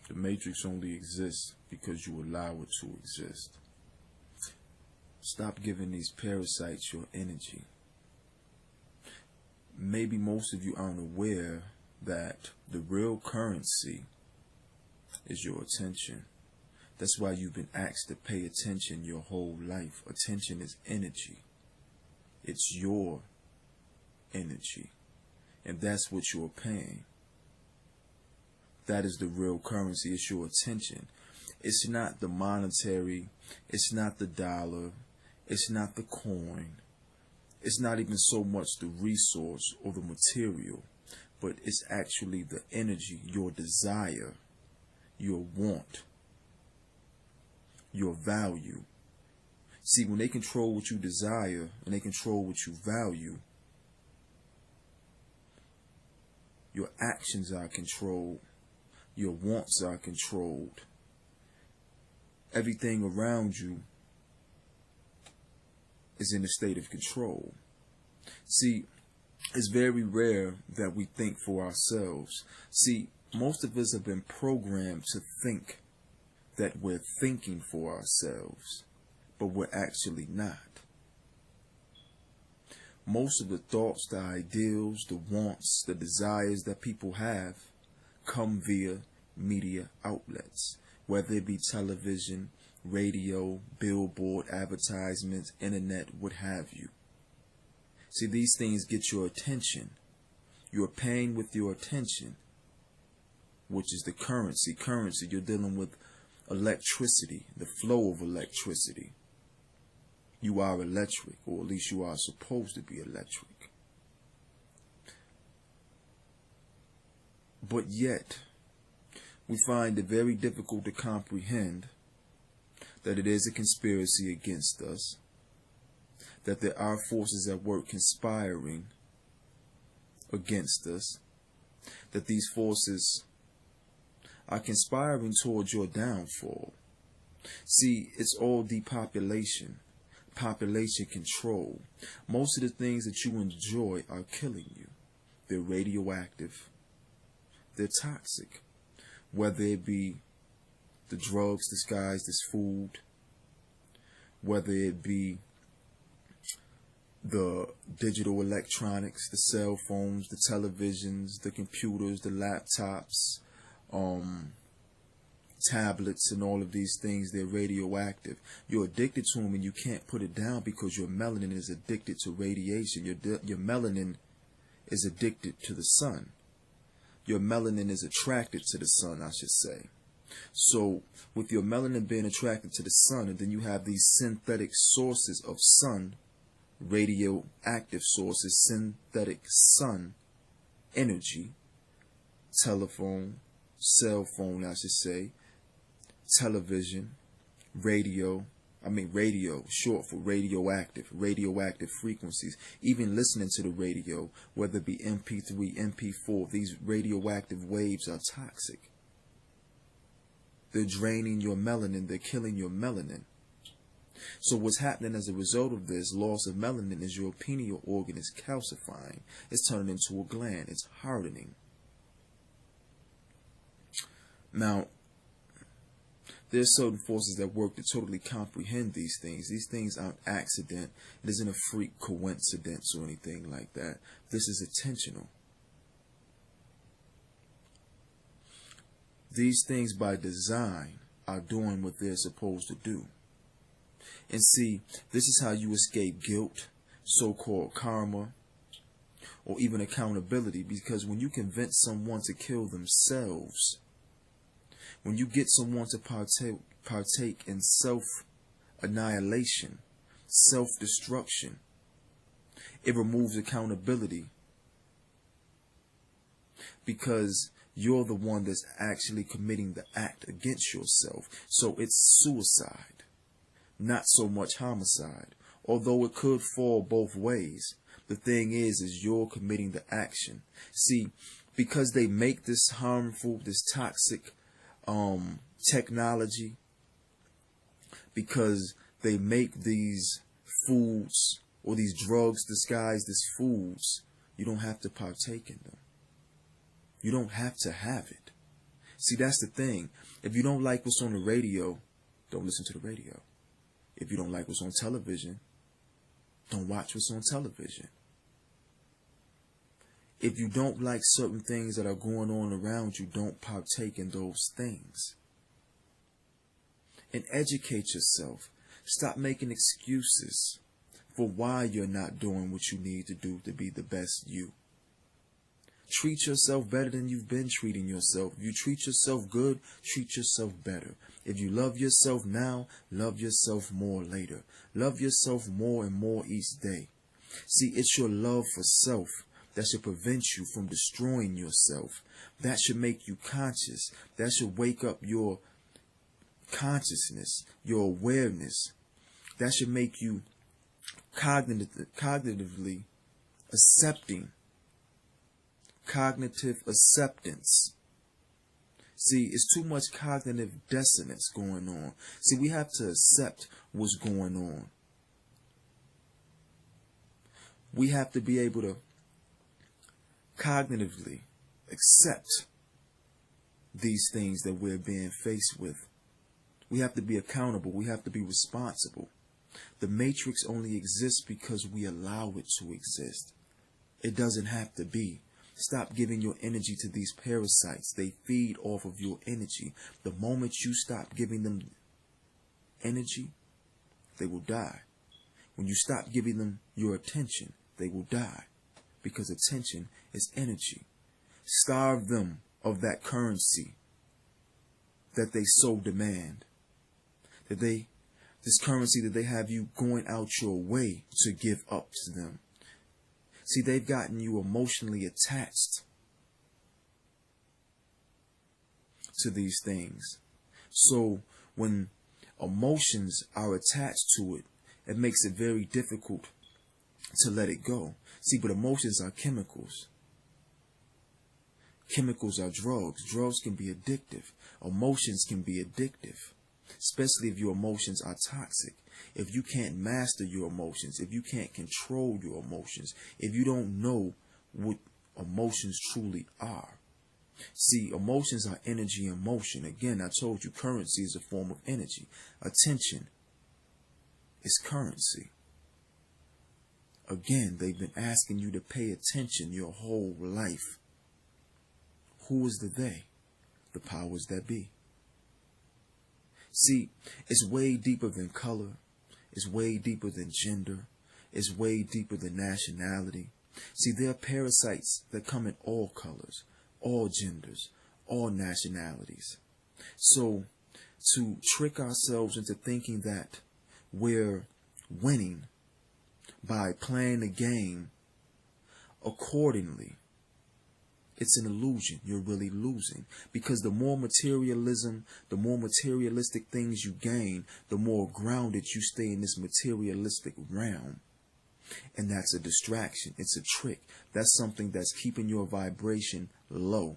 The matrix only exists because you allow it to exist. Stop giving these parasites your energy. Maybe most of you aren't aware that the real currency is your attention. That's why you've been asked to pay attention your whole life. Attention is energy. It's your energy. And that's what you're paying. That is the real currency. It's your attention. It's not the monetary. It's not the dollar. It's not the coin. It's not even so much the resource or the material, but it's actually the energy, your desire, your want, your value. See, when they control what you desire and they control what you value, your actions are controlled, your wants are controlled. Everything around you is in a state of control. See, it's very rare that we think for ourselves. See, most of us have been programmed to think that we're thinking for ourselves, but we're actually not. Most of the thoughts, the ideals, the wants, the desires that people have come via media outlets, whether it be television, radio, billboard, advertisements, internet, what have you. See, these things get your attention. You're paying with your attention, which is the currency. Currency, you're dealing with electricity, the flow of electricity. You are electric, or at least you are supposed to be electric. But yet, we find it very difficult to comprehend that it is a conspiracy against us, that there are forces at work conspiring against us, that these forces are conspiring towards your downfall. See, it's all depopulation, population control. Most of the things that you enjoy are killing you. They're radioactive. They're toxic. Whether it be the drugs disguised as food, whether it be the digital electronics, the cell phones, the televisions, the computers, the laptops, tablets, and all of these things, they're radioactive. You're addicted to them and you can't put it down because your melanin is addicted to radiation. Your melanin is addicted to the sun. Your melanin is attracted to the sun, I should say. So with your melanin being attracted to the sun, and then you have these synthetic sources of sun, radioactive sources, synthetic sun energy, telephone, cell phone, I should say, television, radio, short for radioactive frequencies. Even listening to the radio, whether it be MP3, MP4, these radioactive waves are toxic. They're draining your melanin, they're killing your melanin. So what's happening as a result of this loss of melanin is your pineal organ is calcifying. It's turning into a gland. It's hardening. Now, there are certain forces that work to totally comprehend these things. These things aren't accident. It isn't a freak coincidence or anything like that. This is intentional. These things by design are doing what they're supposed to do. And see, this is how you escape guilt, so-called karma, or even accountability. Because when you convince someone to kill themselves, when you get someone to partake in self-annihilation, self-destruction, it removes accountability. Because you're the one that's actually committing the act against yourself. So it's suicide, not so much homicide. Although it could fall both ways. The thing is you're committing the action. See, because they make this harmful, this toxic technology, because they make these foods or these drugs disguised as foods, you don't have to partake in them. You don't have to have it. See, that's the thing. If you don't like what's on the radio, don't listen to the radio. If you don't like what's on television, don't watch what's on television. If you don't like certain things that are going on around you, don't partake in those things. And educate yourself. Stop making excuses for why you're not doing what you need to do to be the best you. Treat yourself better than you've been treating yourself. If you treat yourself good, treat yourself better. If you love yourself now, love yourself more later. Love yourself more and more each day. See, it's your love for self that should prevent you from destroying yourself. That should make you conscious. That should wake up your consciousness, your awareness. That should make you cognitively accepting. Cognitive acceptance. See, it's too much cognitive dissonance going on. See, we have to accept what's going on. We have to be able to cognitively accept these things that we're being faced with. We have to be accountable. We have to be responsible. The matrix only exists because we allow it to exist. It doesn't have to be. Stop giving your energy to these parasites. They feed off of your energy. The moment you stop giving them energy, they will die. When you stop giving them your attention, they will die. Because attention is energy. Starve them of that currency that they so demand. This currency that they have you going out your way to give up to them. See, they've gotten you emotionally attached to these things. So when emotions are attached to it, it makes it very difficult to let it go. See, but emotions are chemicals. Chemicals are drugs. Drugs can be addictive. Emotions can be addictive, especially if your emotions are toxic. If you can't master your emotions, if you can't control your emotions, if you don't know what emotions truly are. See, emotions are energy in motion. Again, I told you currency is a form of energy. Attention is currency. Again, they've been asking you to pay attention your whole life. Who is the they? The powers that be. See, it's way deeper than color. It's way deeper than gender. It's way deeper than nationality. See, there are parasites that come in all colors, all genders, all nationalities. So, to trick ourselves into thinking that we're winning by playing the game accordingly, it's an illusion. You're really losing. Because the more materialism, the more materialistic things you gain, the more grounded you stay in this materialistic realm. And that's a distraction. It's a trick. That's something that's keeping your vibration low.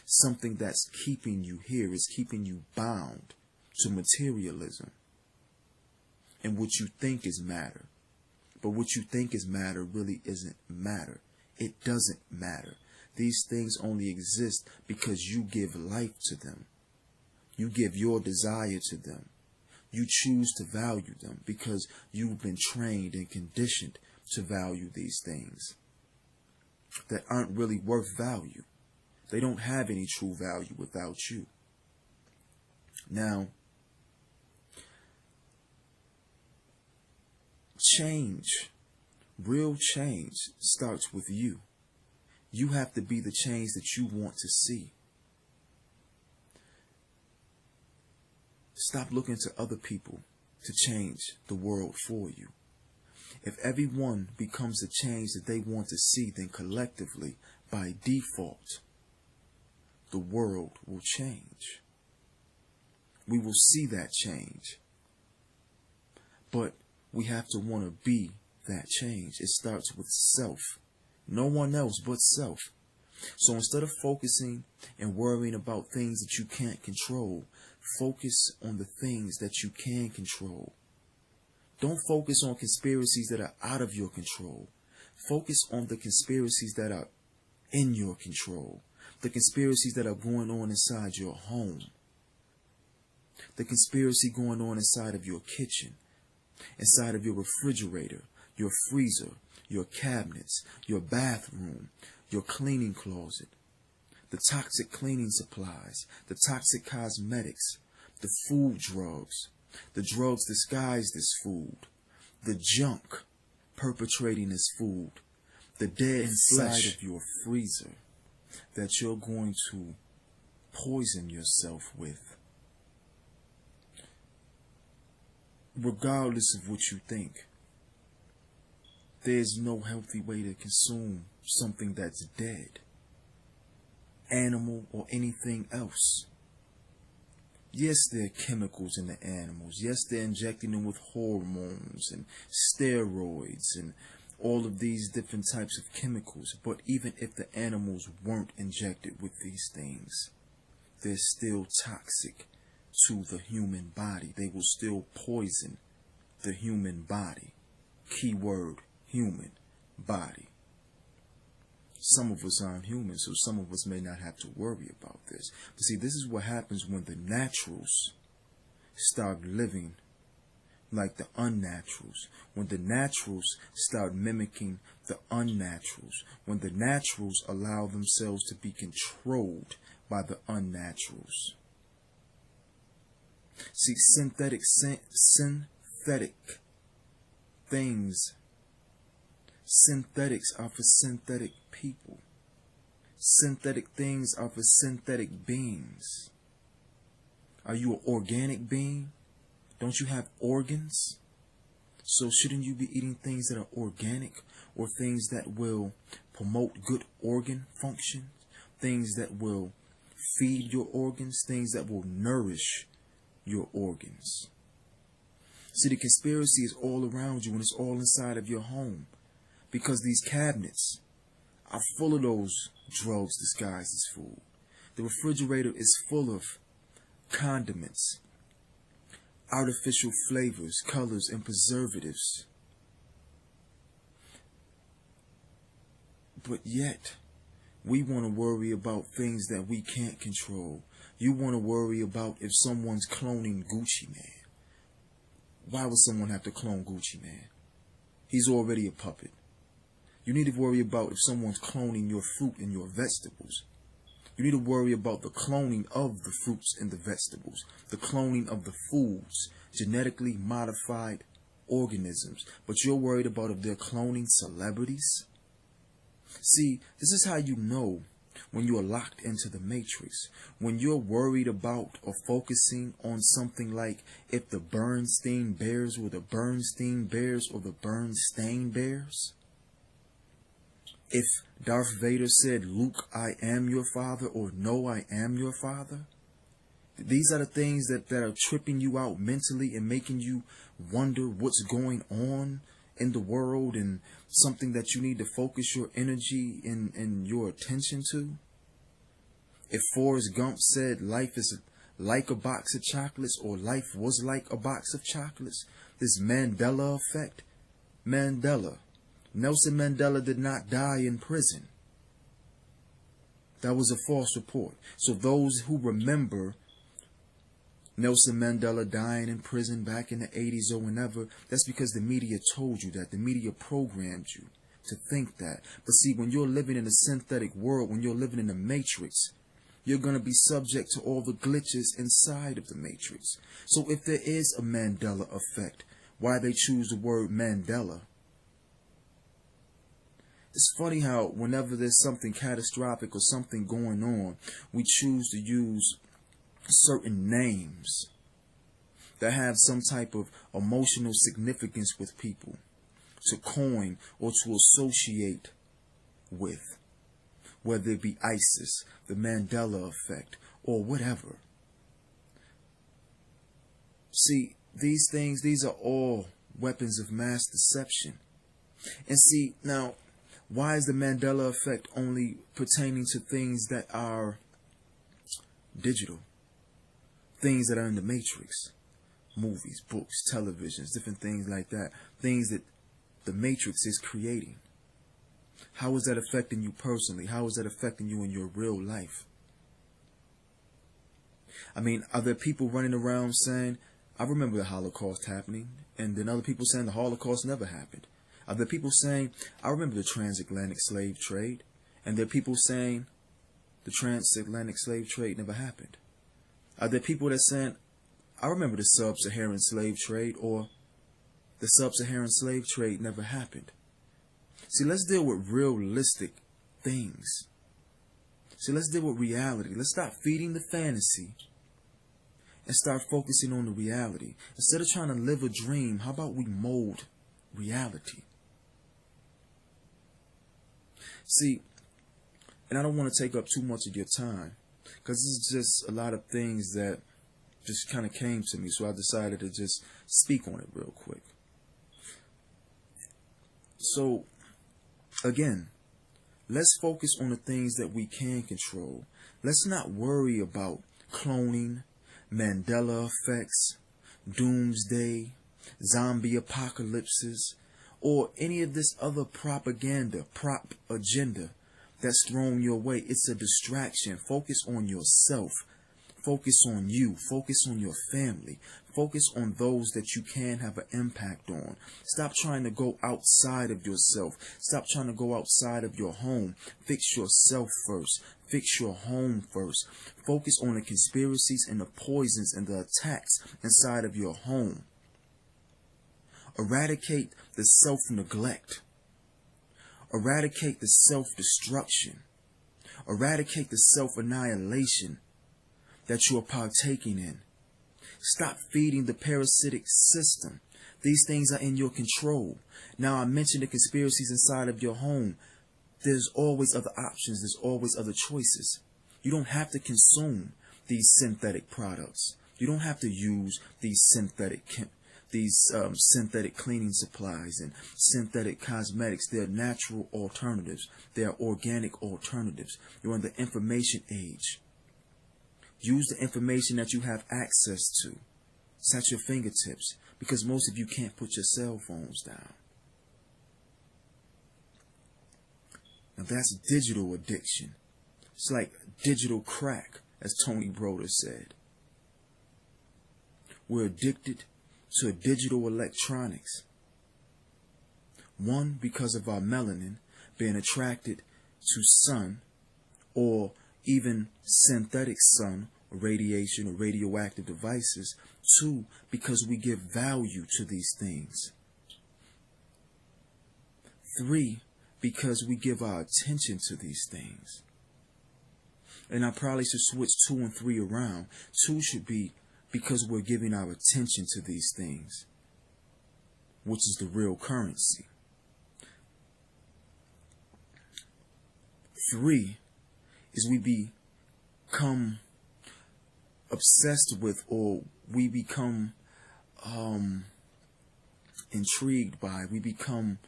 Something that's keeping you here. It's keeping you bound to materialism and what you think is matter. But what you think is matter really isn't matter. It doesn't matter. These things only exist because you give life to them. You give your desire to them. You choose to value them because you've been trained and conditioned to value these things that aren't really worth value. They don't have any true value without you. Now, change, real change, starts with you. You have to be the change that you want to see. Stop looking to other people to change the world for you. If everyone becomes the change that they want to see, then collectively, by default, the world will change. We will see that change. But we have to want to be that change. It starts with self. No one else but self. So instead of focusing and worrying about things that you can't control, focus on the things that you can control. Don't focus on conspiracies that are out of your control. Focus on the conspiracies that are in your control. The conspiracies that are going on inside your home. The conspiracy going on inside of your kitchen, inside of your refrigerator, your freezer, your cabinets, your bathroom, your cleaning closet, the toxic cleaning supplies, the toxic cosmetics, the food drugs, the drugs disguised as food, the junk perpetrating as food, the dead inside of your freezer that you're going to poison yourself with. Regardless of what you think, there's no healthy way to consume something that's dead, animal or anything else. Yes, there are chemicals in the animals. Yes, they're injecting them with hormones and steroids and all of these different types of chemicals. But even if the animals weren't injected with these things, they're still toxic to the human body. They will still poison the human body. Keyword, human body. Some of us aren't human, so some of us may not have to worry about this. But see, this is what happens when the naturals start living like the unnaturals. When the naturals start mimicking the unnaturals. When the naturals allow themselves to be controlled by the unnaturals. See, synthetic things. Synthetics are for synthetic people. Synthetic things are for synthetic beings. Are you an organic being? Don't you have organs? So shouldn't you be eating things that are organic, or things that will promote good organ functions, things that will feed your organs, things that will nourish your organs? See, the conspiracy is all around you, and it's all inside of your home, because these cabinets are full of those drugs disguised as food. The refrigerator is full of condiments, artificial flavors, colors, and preservatives. But yet, we want to worry about things that we can't control. You want to worry about if someone's cloning Gucci Man. Why would someone have to clone Gucci Man? He's already a puppet. You need to worry about if someone's cloning your fruit and your vegetables. You need to worry about the cloning of the fruits and the vegetables, the cloning of the foods, genetically modified organisms. But you're worried about if they're cloning celebrities? See, this is how you know when you're locked into the matrix. When you're worried about or focusing on something like if the Bernstein Bears were the Bernstein Bears or the Bernstein Bears. If Darth Vader said, "Luke, I am your father," or "No, I am your father." These are the things that are tripping you out mentally and making you wonder what's going on in the world, and something that you need to focus your energy and your attention to. If Forrest Gump said life is like a box of chocolates, or life was like a box of chocolates, this Mandela effect, Nelson Mandela did not die in prison. That was a false report. So those who remember Nelson Mandela dying in prison back in the 80s or whenever, that's because the media told you that. The media programmed you to think that. But see, when you're living in a synthetic world, when you're living in a matrix, you're going to be subject to all the glitches inside of the matrix. So if there is a Mandela effect, why they choose the word Mandela? It's funny how whenever there's something catastrophic or something going on, we choose to use certain names that have some type of emotional significance with people, to coin or to associate with, whether it be ISIS, the Mandela effect, or whatever. See, these things, these are all weapons of mass deception. And see, now, why is the Mandela effect only pertaining to things that are digital? Things that are in the matrix. Movies, books, televisions, different things like that. Things that the matrix is creating. How is that affecting you personally? How is that affecting you in your real life? I mean, are there people running around saying, I remember the Holocaust happening, and then other people saying the Holocaust never happened? Are there people saying, I remember the transatlantic slave trade, and there are people saying the transatlantic slave trade never happened? Are there people that saying, I remember the sub-Saharan slave trade, or the sub-Saharan slave trade never happened? See, let's deal with realistic things. See, let's deal with reality. Let's stop feeding the fantasy and start focusing on the reality. Instead of trying to live a dream, how about we mold reality? See, and I don't want to take up too much of your time, because this is just a lot of things that just kind of came to me, so I decided to just speak on it real quick. So, again, let's focus on the things that we can control. Let's not worry about cloning, Mandela effects, doomsday, zombie apocalypses, or any of this other propaganda, prop agenda that's thrown your way. It's a distraction. Focus on yourself. Focus on you. Focus on your family. Focus on those that you can have an impact on. Stop trying to go outside of yourself. Stop trying to go outside of your home. Fix yourself first. Fix your home first. Focus on the conspiracies and the poisons and the attacks inside of your home. Eradicate the self-neglect. Eradicate the self-destruction. Eradicate the self-annihilation that you are partaking in. Stop feeding the parasitic system. These things are in your control. Now, I mentioned the conspiracies inside of your home. There's always other options. There's always other choices. You don't have to consume these synthetic products. You don't have to use these synthetic cleaning supplies and synthetic cosmetics. They're natural alternatives. They're organic alternatives. You're in the information age. Use the information that you have access to. It's at your fingertips, because most of you can't put your cell phones down. Now that's digital addiction. It's like digital crack, as Tony Broder said. We're addicted to digital electronics. One, because of our melanin being attracted to sun, or even synthetic sun, or radiation, or radioactive devices. Two, because we give value to these things. Three, because we give our attention to these things. And I probably should switch 2 and 3 around. 2 should be because we're giving our attention to these things, which is the real currency. 3 is we become obsessed with, or we become intrigued by, we become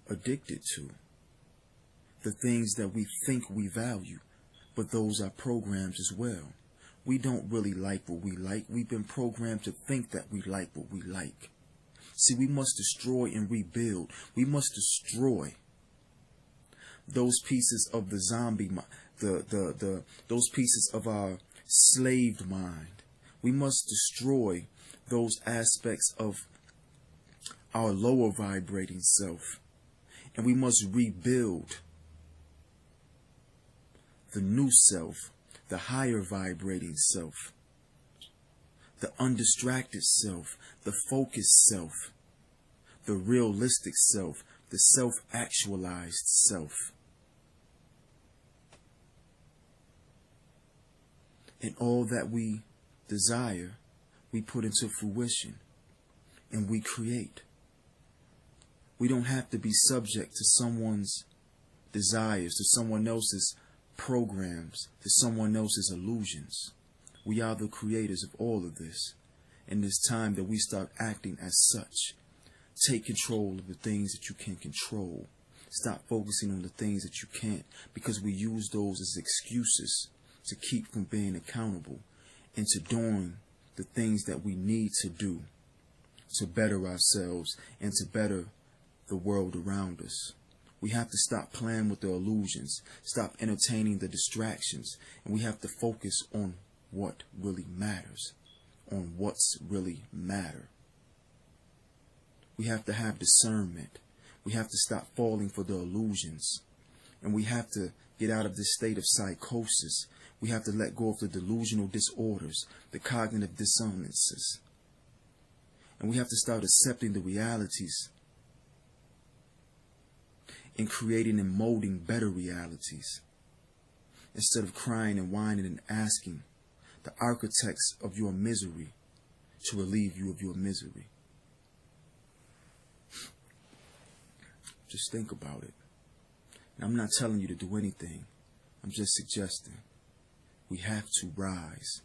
addicted to the things that we think we value, but those are programs as well. We don't really like what we like. We've been programmed to think that we like what we like. See, we must destroy and rebuild. We must destroy those pieces of the zombie, those pieces of our slaved mind. We must destroy those aspects of our lower vibrating self. And we must rebuild the new self, the higher vibrating self, the undistracted self, the focused self, the realistic self, the self-actualized self. And all that we desire, we put into fruition and we create. We don't have to be subject to someone's desires, to someone else's programs, to someone else's illusions. We are the creators of all of this. And it's time that we start acting as such. Take control of the things that you can control. Stop focusing on the things that you can't, because we use those as excuses to keep from being accountable and to doing the things that we need to do to better ourselves and to better the world around us. We have to stop playing with the illusions, stop entertaining the distractions, and we have to focus on what really matters, on what's really matter. We have to have discernment. We have to stop falling for the illusions, and we have to get out of this state of psychosis. We have to let go of the delusional disorders, the cognitive dissonances, and we have to start accepting the realities and creating and molding better realities, instead of crying and whining and asking the architects of your misery to relieve you of your misery. Just think about it. And I'm not telling you to do anything. I'm just suggesting we have to rise.